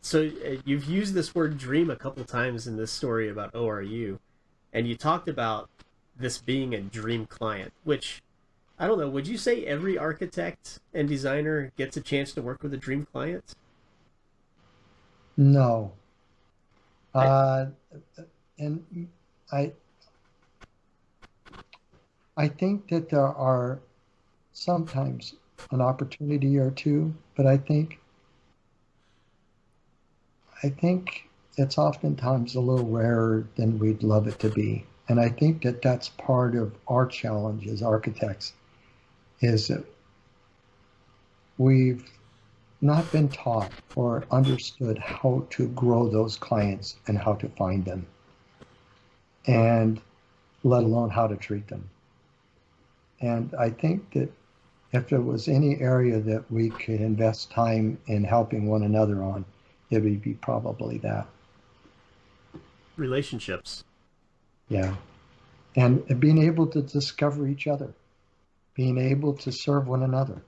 So you've used this word dream a couple times in this story about ORU, and you talked about this being a dream client, which I don't know. Would you say every architect and designer gets a chance to work with a dream client? No. I, Uh, and I I think that there are sometimes an opportunity or two, but I think it's oftentimes a little rarer than we'd love it to be. And I think that that's part of our challenge as architects is that we've not been taught or understood how to grow those clients and how to find them, and let alone how to treat them. And I think that if there was any area that we could invest time in helping one another on, it would be probably that. Relationships. Yeah. And being able to discover each other, being able to serve one another,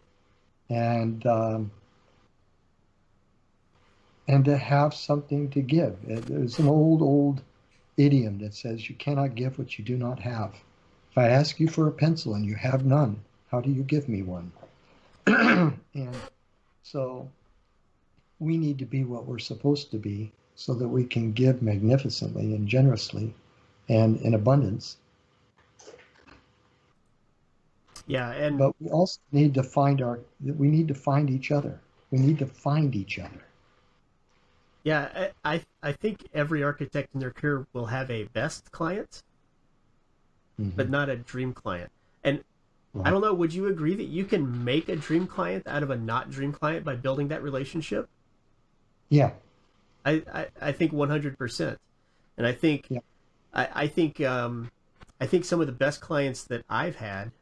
and and to have something to give. There's an old idiom that says you cannot give what you do not have. If I ask you for a pencil and you have none, how do you give me one? And so we need to be what we're supposed to be so that we can give magnificently and generously and in abundance. Yeah, and But we also need to we need to find each other. We need to find each other. yeah, I think every architect in their career will have a best client, but Hmm. not a dream client. And I Right. don't know, would you agree that you can make a dream client out of a not dream client by building that relationship? Yeah. I think 100%. And Yeah. I think I think some of the best clients that I've had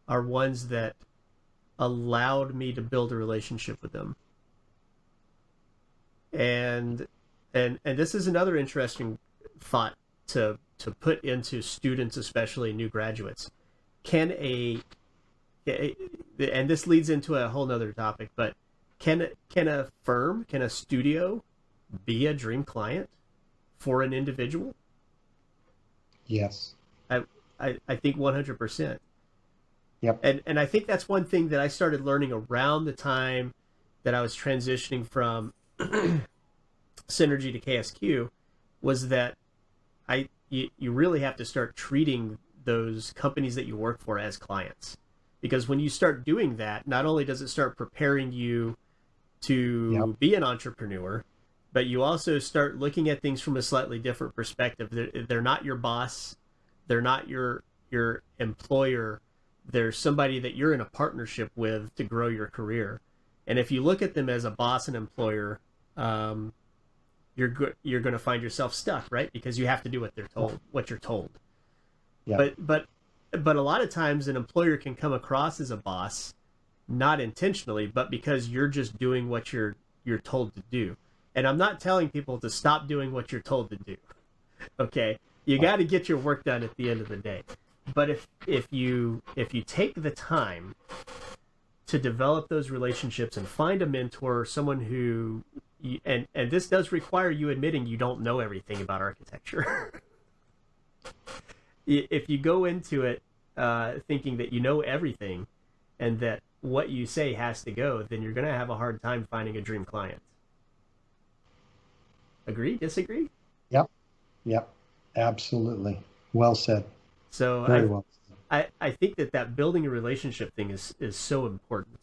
are ones that allowed me to build a relationship with them. And and this is another interesting thought to put into students, especially new graduates. Can and this leads into a whole nother topic, but can a firm, can a studio be a dream client for an individual? Yes. I I think 100%. Yep. And I think that's one thing that I started learning around the time that I was transitioning from Synergy to KSQ was that you really have to start treating those companies that you work for as clients, because when you start doing that, not only does it start preparing you Yep. to be an entrepreneur, but you also start looking at things from a slightly different perspective. They're not your boss, they're not your employer. They're somebody that you're in a partnership with to grow your career. And if you look at them as a boss and employer, um, you're going to find yourself stuck, right? Because you have to do what they're Yep. told, what you're told. Yep. But but a lot of times an employer can come across as a boss, not intentionally, but because you're just doing what you're told to do. And I'm not telling people to stop doing what you're told to do. Okay, you got to get your work done at the end of the day. But if you take the time to develop those relationships and find a mentor, someone who and this does require you admitting you don't know everything about architecture. If you go into it thinking that you know everything and that what you say has to go, then you're going to have a hard time finding a dream client. Agree? Disagree? Yep. Yep. Absolutely. Well said. So Very well said. I think that that building a relationship thing is so important.